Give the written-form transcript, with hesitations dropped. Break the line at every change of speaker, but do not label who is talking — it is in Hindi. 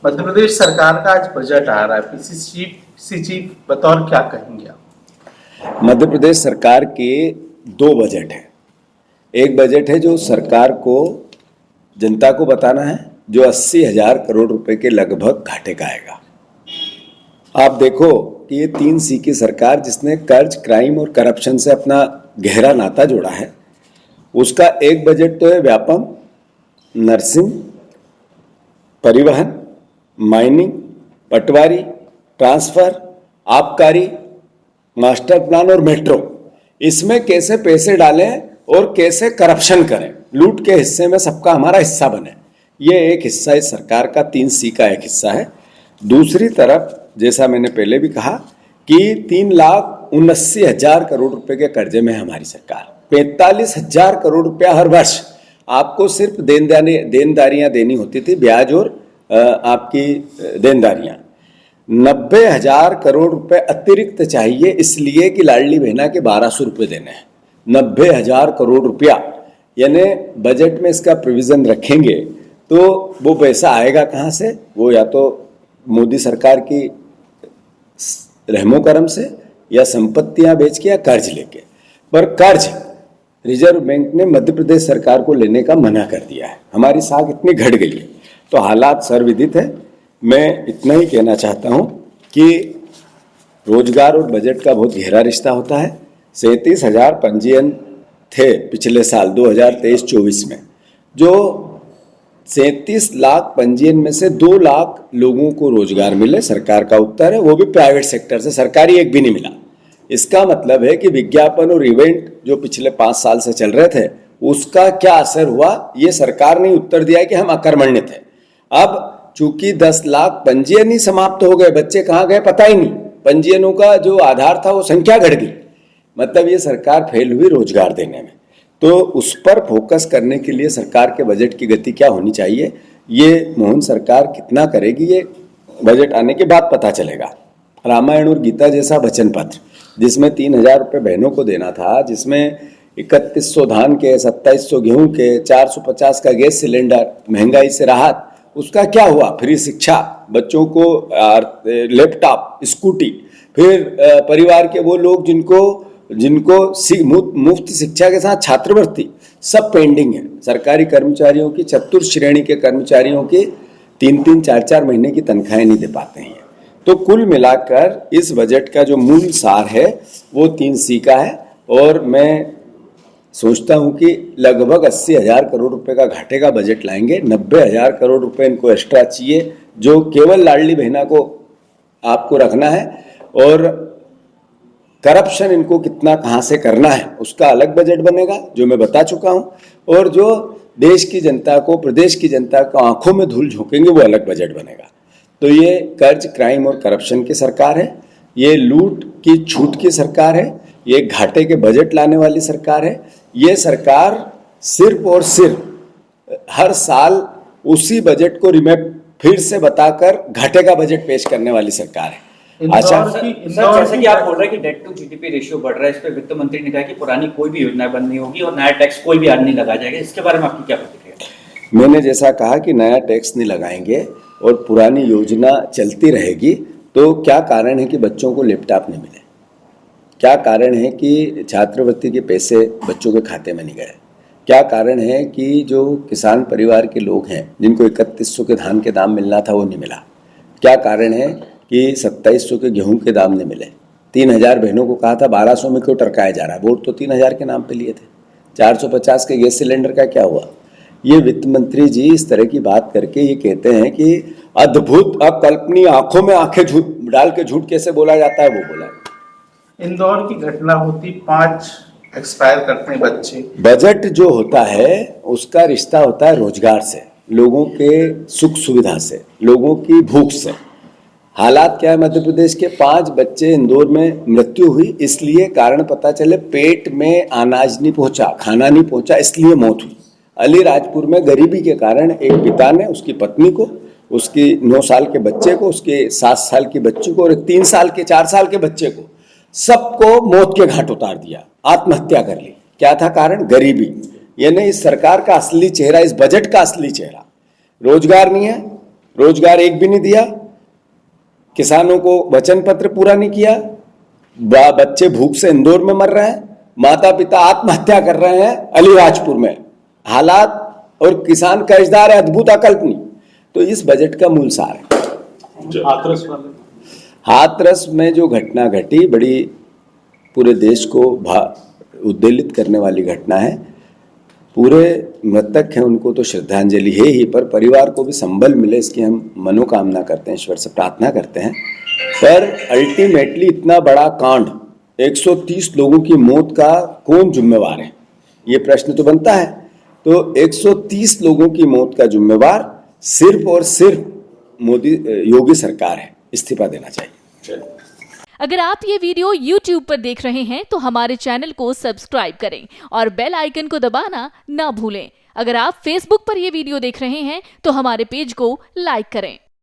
मध्य प्रदेश सरकार का आज बजट आ रहा है, पीसीसी चीफ बतौर क्या कहेंगे आप?
मध्य प्रदेश सरकार के दो बजट हैं। एक बजट है जो सरकार को जनता को बताना है, जो 80,000 करोड़ रुपए के लगभग घाटे का आएगा। आप देखो कि ये 3C की सरकार जिसने कर्ज, क्राइम और करप्शन से अपना गहरा नाता जोड़ा है, उसका एक बजट तो है व्यापम, नर्सिंग, परिवहन, माइनिंग, पटवारी, ट्रांसफर, आबकारी, मास्टर प्लान और मेट्रो। इसमें कैसे पैसे डालें और कैसे करप्शन करें, लूट के हिस्से में सबका हमारा हिस्सा बने, ये एक हिस्सा इस सरकार का 3C का एक हिस्सा है। दूसरी तरफ जैसा मैंने पहले भी कहा कि 3,79,000 करोड़ रुपए के कर्जे में है हमारी सरकार। 45,000 करोड़ रुपया हर वर्ष आपको सिर्फ देनदारियां देनी होती थी, ब्याज और आपकी देनदारियां। 90,000 करोड़ रुपए अतिरिक्त चाहिए इसलिए कि लाडली बहना के 1,200 रुपये देने हैं। 90,000 करोड़ रुपया, यानी बजट में इसका प्रोविजन रखेंगे तो वो पैसा आएगा कहाँ से? वो या तो मोदी सरकार की रहमो करम से, या संपत्तियां बेच के, या कर्ज लेके। पर कर्ज रिजर्व बैंक ने मध्य प्रदेश सरकार को लेने का मना कर दिया है। हमारी साख इतनी घट गई है, तो हालात सर्वविदित है। मैं इतना ही कहना चाहता हूं कि रोजगार और बजट का बहुत गहरा रिश्ता होता है। 37,000 पंजीयन थे पिछले साल 2023-24 में, जो 37 लाख पंजीयन में से 2 लाख लोगों को रोजगार मिले, सरकार का उत्तर है, वो भी प्राइवेट सेक्टर से, सरकारी एक भी नहीं मिला। इसका मतलब है कि विज्ञापन और इवेंट जो पिछले 5 साल से चल रहे थे, उसका क्या असर हुआ, ये सरकार ने उत्तर दिया है कि हम अकर्मण्य थे। अब चूंकि 10 लाख पंजीयन ही समाप्त हो गए, बच्चे कहाँ गए पता ही नहीं, पंजीयनों का जो आधार था वो संख्या घट गई, मतलब ये सरकार फेल हुई रोजगार देने में। तो उस पर फोकस करने के लिए सरकार के बजट की गति क्या होनी चाहिए, ये मोहन सरकार कितना करेगी, ये बजट आने के बाद पता चलेगा। रामायण और गीता जैसा वचन पत्र जिसमें 3,000 रुपये बहनों को देना था, जिसमें 3100 धान के, 2700 गेहूं के, 450 का गैस सिलेंडर, महंगाई से राहत, उसका क्या हुआ? फ्री शिक्षा, बच्चों को लैपटॉप, स्कूटी, फिर परिवार के वो लोग जिनको मुफ्त शिक्षा के साथ छात्रवृत्ति, सब पेंडिंग है। सरकारी कर्मचारियों की, चतुर्थ श्रेणी के कर्मचारियों की 3-3, 4-4 महीने की तनख्वाहें नहीं दे पाते हैं। तो कुल मिलाकर इस बजट का जो मूल सार है वो 3C का है, और मैं सोचता हूं कि लगभग 80,000 करोड़ रुपए का घाटे का बजट लाएंगे। 90,000 करोड़ रुपए इनको एक्स्ट्रा चाहिए, जो केवल लाडली बहना को आपको रखना है, और करप्शन इनको कितना कहाँ से करना है उसका अलग बजट बनेगा, जो मैं बता चुका हूं, और जो देश की जनता को, प्रदेश की जनता को आंखों में धूल झोंकेंगे वो अलग बजट बनेगा। तो ये कर्ज, क्राइम और करप्शन की सरकार है, ये लूट की छूट की सरकार है, ये घाटे के बजट लाने वाली सरकार है। ये सरकार सिर्फ और सिर्फ हर साल उसी बजट को रिमेप फिर से बताकर घाटे का बजट पेश करने वाली सरकार है।
जैसे कि आप बोल रहे हैं कि डेट टू जीडीपी रेशियो बढ़ रहा है, इस पर वित्त मंत्री ने कहा कि पुरानी कोई भी योजना बंद नहीं होगी और नया टैक्स कोई भी आज नहीं लगाया जाएगा, इसके बारे में आपकी क्या प्रतिक्रिया?
मैंने जैसा कहा कि नया टैक्स नहीं लगाएंगे और पुरानी योजना चलती रहेगी, तो क्या कारण है कि बच्चों को लैपटॉप नहीं मिले? क्या कारण है कि छात्रवृत्ति के पैसे बच्चों के खाते में नहीं गए? क्या कारण है कि जो किसान परिवार के लोग हैं, जिनको 3100 के धान के दाम मिलना था वो नहीं मिला? क्या कारण है कि 2700 के गेहूं के दाम नहीं मिले? 3,000 बहनों को कहा था 1,200 में क्यों टरकाया जा रहा है? वोट तो 3,000 के नाम पे लिए थे। 450 के गैस सिलेंडर का क्या हुआ? ये वित्त मंत्री जी इस तरह की बात करके ये कहते हैं कि अद्भुत, अकल्पनीय, आंखों में आंखें डाल के झूठ कैसे बोला जाता है, वो बोला।
इंदौर की घटना होती, 5 एक्सपायर करते हैं बच्चे।
बजट जो होता है उसका रिश्ता होता है रोजगार से, लोगों के सुख सुविधा से, लोगों की भूख से। हालात क्या है मध्य प्रदेश के? 5 बच्चे इंदौर में मृत्यु हुई, इसलिए कारण पता चले पेट में अनाज नहीं पहुंचा, खाना नहीं पहुंचा, इसलिए मौत हुई। अलीराजपुर में गरीबी के कारण एक पिता ने उसकी पत्नी को, उसकी 9 साल के बच्चे को, उसके 7 साल की बच्ची को और 3 साल के 4 साल के बच्चे को, सबको मौत के घाट उतार दिया, आत्महत्या कर ली। क्या था कारण? गरीबी। यानी इस सरकार का असली चेहरा, इस बजट का असली चेहरा रोजगार नहीं है, रोजगार एक भी नहीं दिया, किसानों को वचन पत्र पूरा नहीं किया, बच्चे भूख से इंदौर में मर रहे हैं, माता पिता आत्महत्या कर रहे हैं अलीराजपुर में, हालात और किसान कर्जदार है अद्भुत अकल्पनीय। तो इस बजट का मूल सार है। हाथरस में जो घटना घटी बड़ी पूरे देश को उद्वेलित करने वाली घटना है। पूरे मृतक हैं उनको तो श्रद्धांजलि है ही, पर परिवार को भी संबल मिले इसकी हम मनोकामना करते हैं, ईश्वर से प्रार्थना करते हैं। पर अल्टीमेटली इतना बड़ा कांड, 130 लोगों की मौत का कौन जिम्मेवार है, ये प्रश्न तो बनता है। तो 130 लोगों की मौत का जिम्मेवार सिर्फ और सिर्फ योगी सरकार है, इस्तीफा देना चाहिए।
अगर आप ये वीडियो YouTube पर देख रहे हैं तो हमारे चैनल को सब्सक्राइब करें और बेल आइकन को दबाना ना भूलें। अगर आप Facebook पर ये वीडियो देख रहे हैं तो हमारे पेज को लाइक करें।